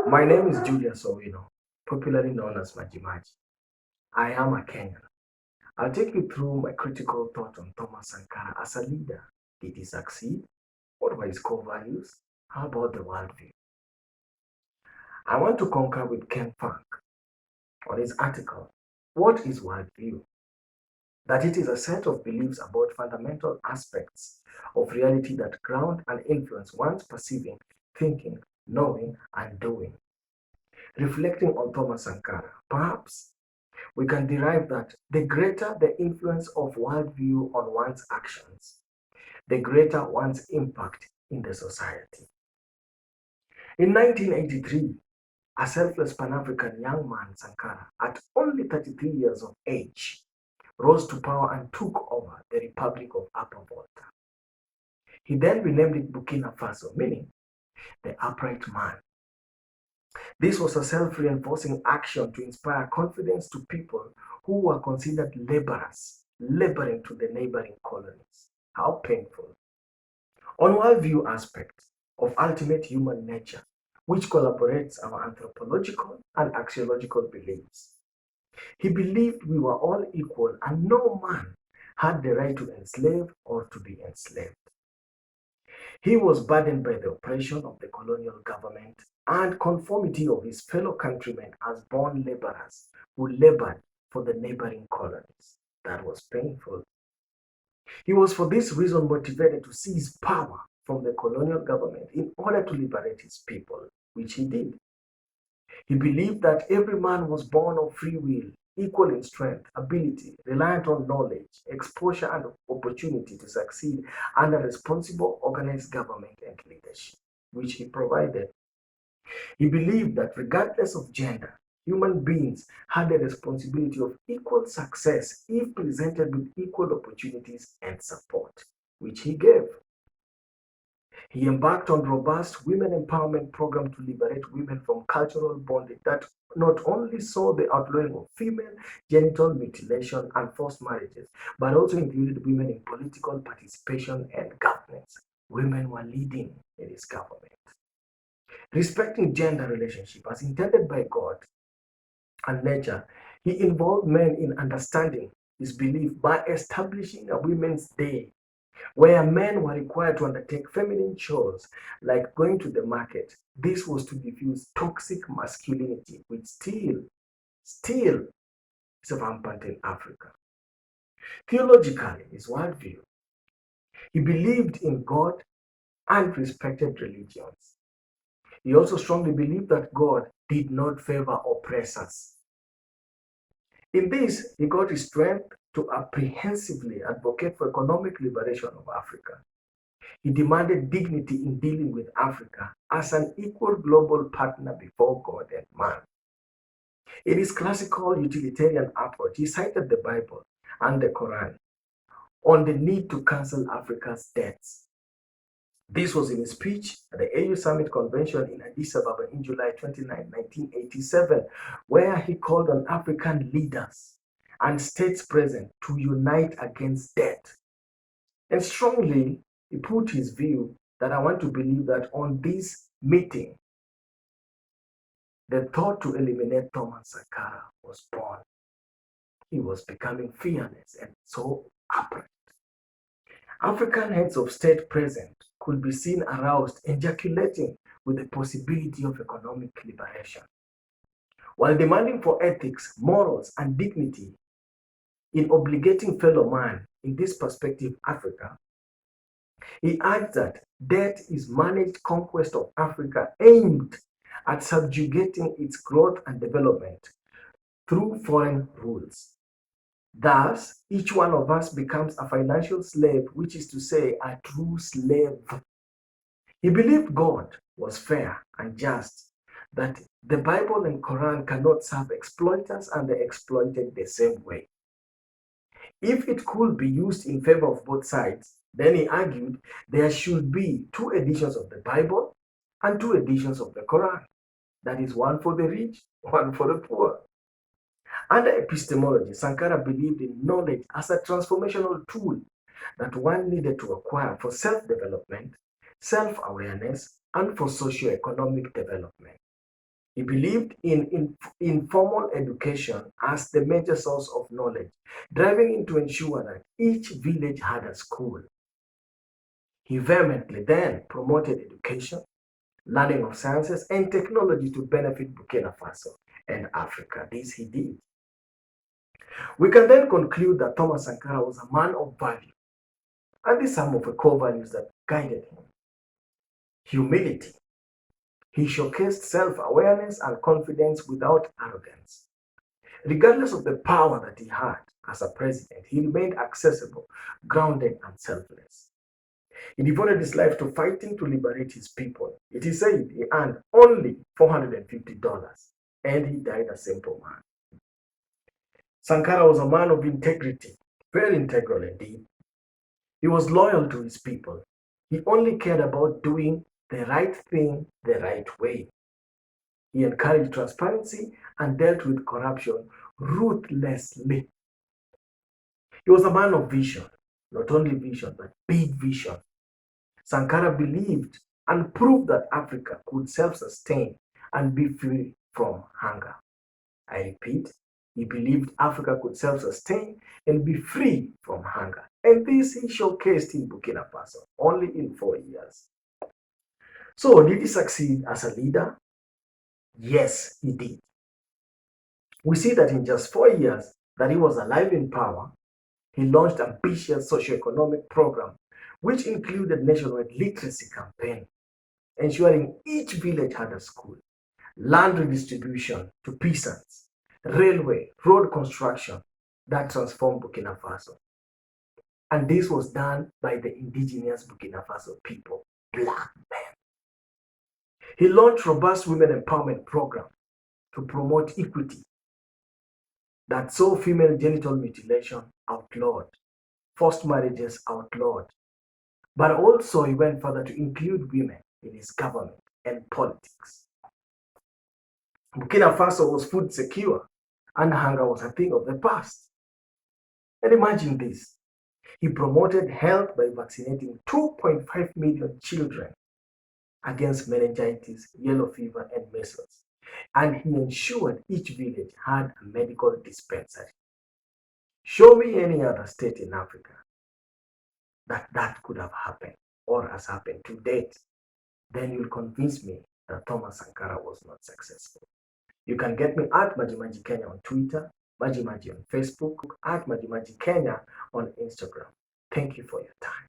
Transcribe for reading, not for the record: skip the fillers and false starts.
My name is Julius Owino, popularly known as Majimaji. I am a Kenyan. I'll take you through my critical thought on Thomas Sankara as a leader. Did he succeed? What were his core values? How about the worldview? I want to concur with Ken Funk on his article, What is Worldview? That it is a set of beliefs about fundamental aspects of reality that ground and influence one's perceiving, thinking, knowing, and doing. Reflecting on Thomas Sankara, perhaps we can derive that the greater the influence of worldview on one's actions, the greater one's impact in the society. In 1983, a selfless Pan African young man, Sankara, at only 33 years of age, rose to power and took over the Republic of Upper Volta. He then renamed it Burkina Faso, meaning the upright man. This was a self reinforcing action to inspire confidence to people who were considered laborers, laboring to the neighboring colonies. How painful. On worldview aspect of ultimate human nature, which collaborates our anthropological and axiological beliefs. He believed we were all equal and no man had the right to enslave or to be enslaved. He was burdened by the oppression of the colonial government and conformity of his fellow countrymen as born laborers who labored for the neighboring colonies. That was painful. He was for this reason motivated to seize power from the colonial government in order to liberate his people, which he did. He believed that every man was born of free will, equal in strength, ability, reliant on knowledge, exposure, and opportunity to succeed under responsible, organized government and leadership, which he provided. He believed that regardless of gender, human beings had the responsibility of equal success if presented with equal opportunities and support, which he gave. He embarked on robust women empowerment program to liberate women from cultural bondage that not only saw the outlawing of female genital mutilation and forced marriages, but also included women in political participation and governance. Women were leading in his government. Respecting gender relationship as intended by God and nature, he involved men in understanding his belief by establishing a Women's Day where men were required to undertake feminine chores like going to the market. This was to diffuse toxic masculinity, which still is rampant in Africa. Theologically, his worldview, he believed in God and respected religions. He also strongly believed that God did not favor oppressors. In this, he got his strength to apprehensively advocate for economic liberation of Africa. He demanded dignity in dealing with Africa as an equal global partner before God and man. In his classical utilitarian approach, he cited the Bible and the Quran on the need to cancel Africa's debts. This was in his speech at the AU Summit Convention in Addis Ababa in July 29, 1987, where he called on African leaders and states present to unite against debt. And strongly, he put his view that I want to believe that on this meeting, the thought to eliminate Thomas Sankara was born. He was becoming fearless and so upright. African heads of state present could be seen aroused, ejaculating with the possibility of economic liberation. While demanding for ethics, morals, and dignity in obligating fellow man in this perspective, Africa, he adds that debt is managed conquest of Africa aimed at subjugating its growth and development through foreign rules. Thus, each one of us becomes a financial slave, which is to say, a true slave. He believed God was fair and just, that the Bible and Quran cannot serve exploiters and the exploited the same way. If it could be used in favor of both sides, then he argued there should be two editions of the Bible and two editions of the Quran. That is one for the rich, one for the poor. Under epistemology, Sankara believed in knowledge as a transformational tool that one needed to acquire for self-development, self-awareness, and for socio-economic development. He believed in informal education as the major source of knowledge, driving in to ensure that each village had a school. He vehemently then promoted education, learning of sciences, and technology to benefit Burkina Faso and Africa. This he did. We can then conclude that Thomas Sankara was a man of value, and these are some of the core values that guided him. Humility. He showcased self-awareness and confidence without arrogance. Regardless of the power that he had as a president, he remained accessible, grounded, and selfless. He devoted his life to fighting to liberate his people. It is said he earned only $450 and he died a simple man. Sankara was a man of integrity, very integral indeed. He was loyal to his people. He only cared about doing the right thing the right way. He encouraged transparency and dealt with corruption ruthlessly. He was a man of vision, not only vision, but big vision. Sankara believed and proved that Africa could self sustain and be free from hunger. I repeat, he believed Africa could self sustain and be free from hunger. And this he showcased in Burkina Faso only in 4 years. So, did he succeed as a leader? Yes, he did. We see that in just 4 years that he was alive in power, he launched ambitious socio-economic program, which included nationwide literacy campaign, ensuring each village had a school, land redistribution to peasants, railway, road construction that transformed Burkina Faso. And this was done by the indigenous Burkina Faso people, black men. He launched robust women empowerment program to promote equity that saw female genital mutilation outlawed, forced marriages outlawed, but also he went further to include women in his government and politics. Burkina Faso was food secure and hunger was a thing of the past. And imagine this. He promoted health by vaccinating 2.5 million children against meningitis, yellow fever, and measles. And he ensured each village had a medical dispensary. Show me any other state in Africa that could have happened or has happened to date. Then you'll convince me that Thomas Sankara was not successful. You can get me at Majimaji Kenya on Twitter, Majimaji on Facebook, at Majimaji Kenya on Instagram. Thank you for your time.